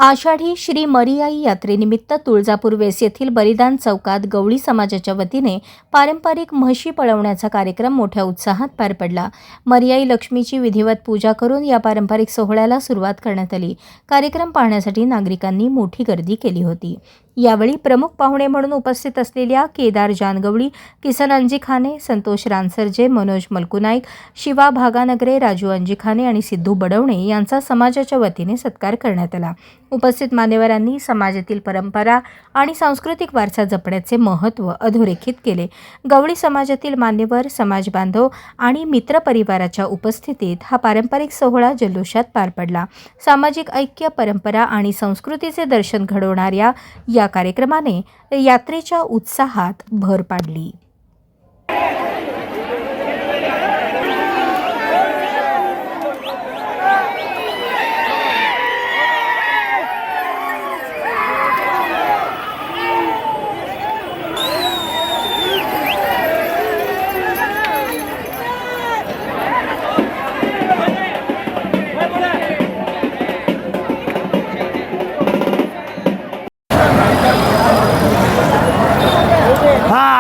आषाढी श्री मरियाई यात्रेनिमित्त तुळजापूर वेस येथील बलिदान चौकात गवळी समाजाच्या वतीने पारंपरिक म्हशी पळवण्याचा कार्यक्रम मोठ्या उत्साहात पार पडला। मरियाई लक्ष्मीची विधिवत पूजा करून या पारंपरिक सोहळ्याला सुरुवात करण्यात आली। कार्यक्रम पाहण्यासाठी नागरिकांनी मोठी गर्दी केली होती। यावेळी प्रमुख पाहुणे म्हणून उपस्थित असलेल्या केदार जानगवळी, किसन अंजिखाने, संतोष रानसर्जे, मनोज मलकुनाईक, शिवा भागानगरे, राजू अंजिखाने आणि सिद्धू बडवणे यांचा समाजाच्या वतीने सत्कार करण्यात आला। उपस्थित मान्यवरांनी समाजातील परंपरा आणि सांस्कृतिक वारसा जपण्याचे महत्त्व अधोरेखित केले। गवळी समाजातील मान्यवर, समाज बांधव आणि मित्र परिवाराच्या उपस्थितीत हा पारंपरिक सोहळा जल्लोषात पार पडला। सामाजिक ऐक्य, परंपरा आणि संस्कृतीचे दर्शन घडवणाऱ्या या कार्यक्रमाने यात्रेच्या उत्साहात भर पाडली।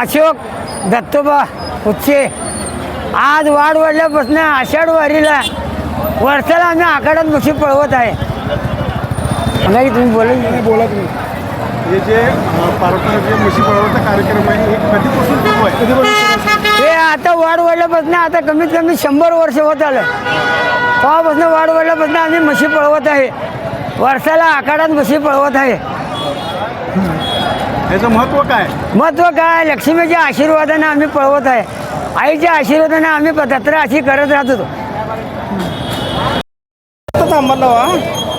अशोक दत्तोबा उच्चे आज वाढ वाढल्यापासून आषाढ वारीला वर्षाला आम्ही आखाड्यात म्हशी पळवत आहे। नाही तुम्ही बोला तुम्ही हे जे पारंपरिक म्हशी पळवण्याचा कार्यक्रम आहे हे कधीपासून सुरू आहे? हे आता वाढ वाढल्यापासून आता कमीत कमी 100 वर्ष होत आलं। तेव्हापासून वाढ वाढल्यापासून आम्ही म्हशी पळवत आहे। वर्षाला आखाड्यात म्हशी पळवत आहे। याचं महत्त्व काय? महत्त्व काय? लक्ष्मीच्या आशीर्वादाने आम्ही पळवत आहे। आईच्या आशीर्वादाने आम्ही जत्रा अशी करत राहत होतो।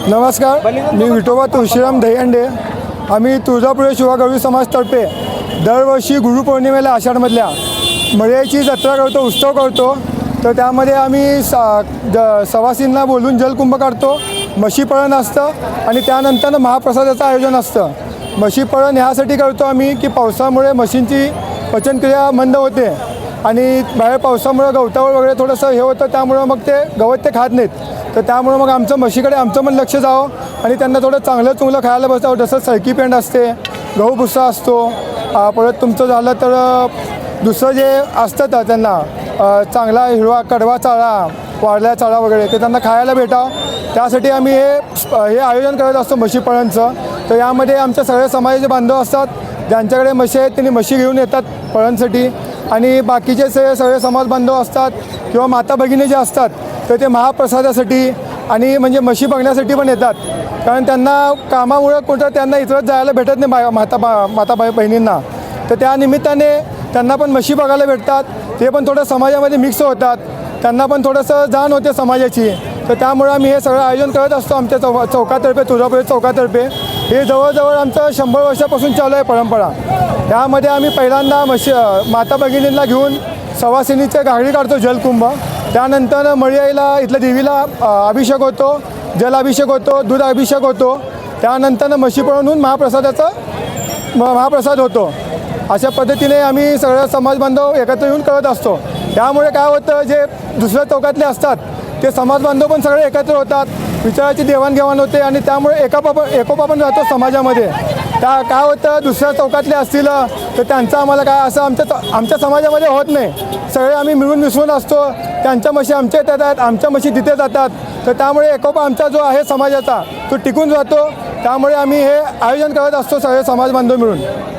नमस्कार, मी विठोबा तुळशीराम दहीहंडे। आम्ही तुळजापूर शिवा गवळी समाजतर्फे दरवर्षी गुरुपौर्णिमेला आषाढमधल्या मरियाईची जत्रा करतो, उत्सव करतो। तर त्यामध्ये आम्ही सवासींना बोलून जलकुंभ काढतो, म्हशीपळण असतं आणि त्यानंतर महाप्रसादाचं आयोजन असतं। म्हशीपळण ह्यासाठी करतो आम्ही की पावसामुळे म्हशींची पचनक्रिया मंद होते आणि बाहेर पावसामुळे गवतावर वगैरे थोडंसं हे होतं, त्यामुळं मग ते गवत ते खात नाहीत। तर त्यामुळं मग आमचं म्हशीकडे आमचं पण लक्ष जावं आणि त्यांना थोडं चांगलं चुंगलं खायला बसावं। जसं सरकी पेंड असते, गहू भुस्सा असतो, परत तुमचं झालं तर दुसरं जे असतं त्यांना चांगला हिरवा कडवा चारा, वाढल्या चारा वगैरे ते त्यांना खायला भेटावं, त्यासाठी आम्ही हे आयोजन करत असतो म्हशीपळणचं। तर यामध्ये आमच्या सगळ्या समाजाचे बांधव असतात, ज्यांच्याकडे म्हशी आहेत त्यांनी म्हशी घेऊन येतात पळणसाठी आणि बाकीचे सगळे समाज बांधव असतात किंवा माता भगिनी जे असतात तर ते महाप्रसादासाठी आणि म्हणजे म्हशी बघण्यासाठी पण येतात, कारण त्यांना कामामुळं कुठं त्यांना इतरत जायला भेटत नाही माता बहिणींना। तर त्या निमित्ताने त्यांना पण म्हशी बघायला भेटतात, ते पण थोडं समाजामध्ये मिक्स होतात, त्यांना पण थोडंसं जाण होते समाजाची। तर त्यामुळे आम्ही हे सगळं आयोजन करत असतो आमच्या चौकातर्फे, तुळजापूर चौकातर्फे। हे जवळजवळ आमचं 100 वर्षापासून चालू आहे परंपरा। त्यामध्ये आम्ही पहिल्यांदा माता भगिनींना घेऊन सवासिनीचे गाडी काढतो जलकुंभ, त्यानंतर मरियाईला इथल्या देवीला अभिषेक होतो, जलाभिषेक होतो, दूध अभिषेक होतो, त्यानंतर म्हशी पळवून महाप्रसाद होतो। अशा पद्धतीने आम्ही सगळं समाज बांधव एकत्र येऊन करत असतो। त्यामुळे काय होतं, जे दुसऱ्या चौकातले असतात ते समाज बांधव पण सगळे एकत्र होतात, विचाराची देवाणघेवाण होते आणि त्यामुळे एकोपा पण राहतो समाजामध्ये। काय होतं, दुसऱ्या चौकातले असतील तर त्यांचं आम्हाला काय असं आमच्या समाजामध्ये होत नाही। सगळे आम्ही मिळून मिसळून असतो, त्यांच्या म्हशी आमच्या इथे येतात, आमच्या म्हशी तिथे जातात। तर त्यामुळे एकोपा आमचा जो आहे समाजाचा तो टिकून राहतो। त्यामुळे आम्ही हे आयोजन करत असतो सगळे समाज बांधव मिळून।